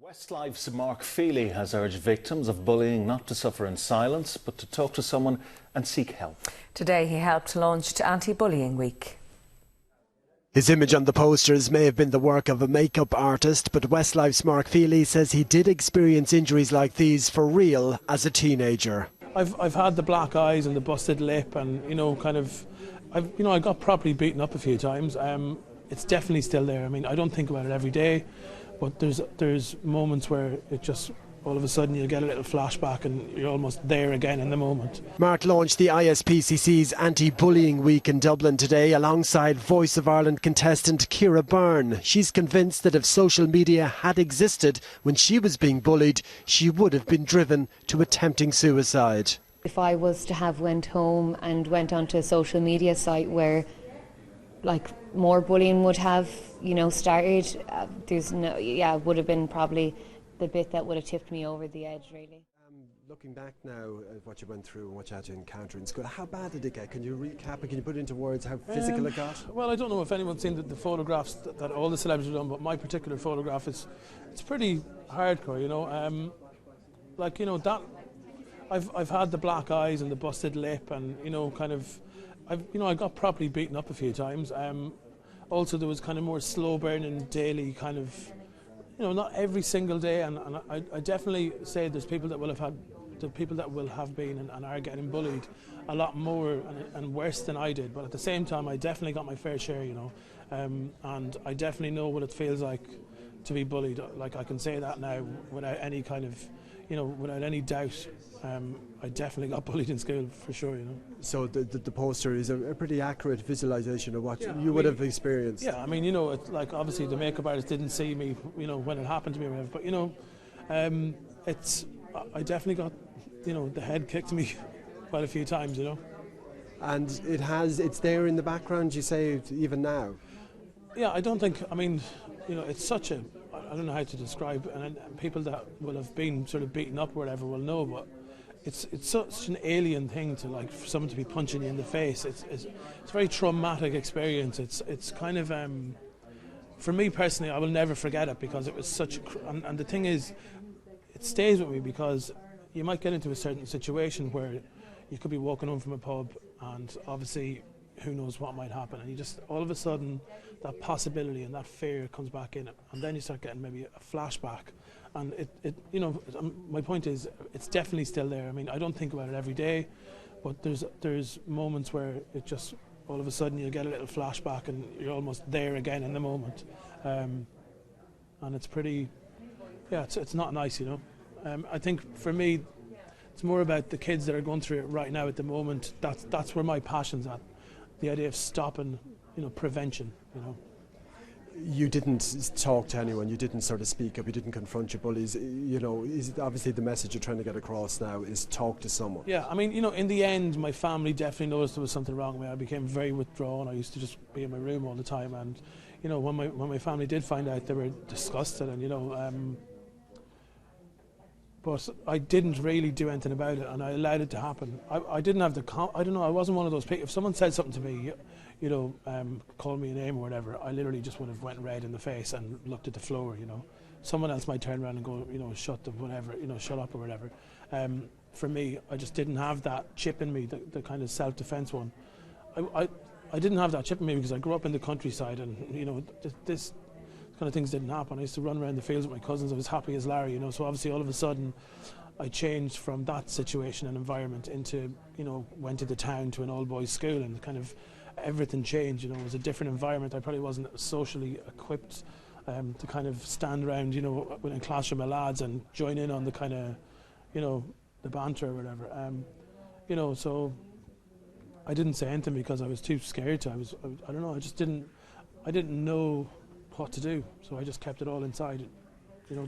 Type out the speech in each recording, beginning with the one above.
Westlife's Mark Feehily has urged victims of bullying not to suffer in silence, but to talk to someone and seek help. Today he helped launch Anti-Bullying Week. His image on the posters may have been the work of a makeup artist, but Westlife's Mark Feehily says he did experience injuries like these for real as a teenager. I've had the black eyes and the busted lip, and I got properly beaten up a few times. It's definitely still there. I mean, I don't think about it every day, but there's moments where it just all of a sudden you get a little flashback and you're almost there again in the moment. Mark launched the ISPCC's Anti-Bullying Week in Dublin today alongside Voice of Ireland contestant Ciara Byrne. She's convinced that if social media had existed when she was being bullied, she would have been driven to attempting suicide. If I was to have went home and went onto a social media site where more bullying would have started, would have been probably the bit that would have tipped me over the edge, really. Looking back now at what you went through and what you had to encounter in school, how bad did it get? Can you recap and can you put it into words how physical it got? Well, I don't know if anyone's seen the photographs that all the celebs have done, but my particular photograph it's pretty hardcore, that I've had the black eyes and the busted lip, and I got properly beaten up a few times. Also, there was kind of more slow burning daily kind of, not every single day, and I definitely say there's people that will have been and are getting bullied a lot more and worse than I did, but at the same time I definitely got my fair share, and I definitely know what it feels like to be bullied. Like, I can say that now without any kind of, without any doubt. I definitely got bullied in school, for sure, So the poster is a pretty accurate visualisation of what you would have experienced. Yeah, I mean, it's like, obviously the makeup artist didn't see me, when it happened to me or whatever, but I definitely got, the head kicked me quite a few times, And it's there in the background, you say, even now? Yeah, I don't think, it's such a, I don't know how to describe, and people that will have been sort of beaten up or whatever will know, but it's such an alien thing to, like, for someone to be punching you in the face. It's a very traumatic experience. It's kind of, for me personally, I will never forget it because it was such and the thing is, it stays with me because you might get into a certain situation where you could be walking home from a pub and obviously who knows what might happen, and you just all of a sudden that possibility and that fear comes back in, and then you start getting maybe a flashback, and my point is it's definitely still there. I mean, I don't think about it every day, but there's moments where it just all of a sudden you get a little flashback and you're almost there again in the moment, and it's pretty, it's not nice, I think for me it's more about the kids that are going through it right now at the moment. That's where my passion's at. The idea of stopping, prevention, You didn't talk to anyone, you didn't sort of speak up, you didn't confront your bullies, obviously the message you're trying to get across now is talk to someone. Yeah, I mean, in the end, my family definitely noticed there was something wrong with me. I became very withdrawn. I used to just be in my room all the time, and, when my family did find out, they were disgusted, and, but I didn't really do anything about it, and I allowed it to happen. I didn't have I don't know, I wasn't one of those people. If someone said something to me, called me a name or whatever, I literally just would have went red in the face and looked at the floor, Someone else might turn around and go, shut up or whatever. For me, I just didn't have that chip in me, the kind of self-defense one. I didn't have that chip in me because I grew up in the countryside, and, this kind of things didn't happen. I used to run around the fields with my cousins. I was happy as Larry, so obviously all of a sudden I changed from that situation and environment into, went to the town to an all boys school, and kind of everything changed. It was a different environment. I probably wasn't socially equipped to kind of stand around, in a classroom of lads and join in on the kind of, the banter or whatever. So I didn't say anything because I was too scared to. I don't know, I didn't know what to do, so I just kept it all inside.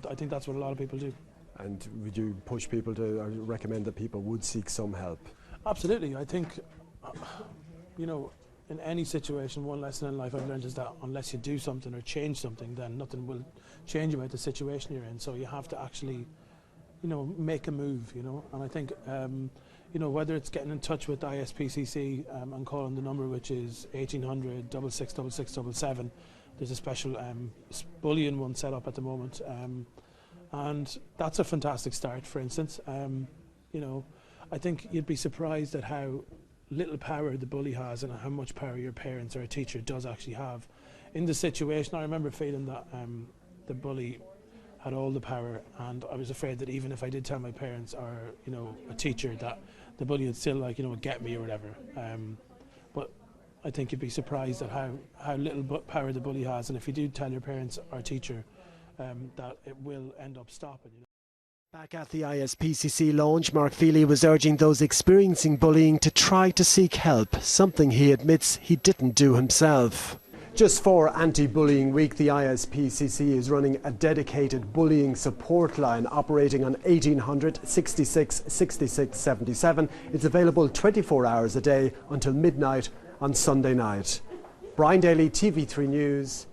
I think that's what a lot of people do. And would you push people to, or recommend that people would seek some help? Absolutely. I think, in any situation, one lesson in life I've learned is that unless you do something or change something, then nothing will change about the situation you're in. So you have to actually, make a move, And I think, whether it's getting in touch with ISPCC and calling the number, which is 1800 666677. There's a special bullying one set up at the moment. and that's a fantastic start. For instance, you know, I think you'd be surprised at how little power the bully has and how much power your parents or a teacher does actually have. In the situation, I remember feeling that the bully had all the power, and I was afraid that even if I did tell my parents or, you know, a teacher, that the bully would still, like, you know, get me or whatever. But I think you'd be surprised at how little power the bully has, and if you do tell your parents or teacher, that it will end up stopping. You know? Back at the ISPCC launch, Mark Feehily was urging those experiencing bullying to try to seek help, something he admits he didn't do himself. Just for Anti-Bullying Week, the ISPCC is running a dedicated bullying support line operating on 1800 66 66 77. It's available 24 hours a day until midnight on Sunday night. Brian Daly, TV3 News.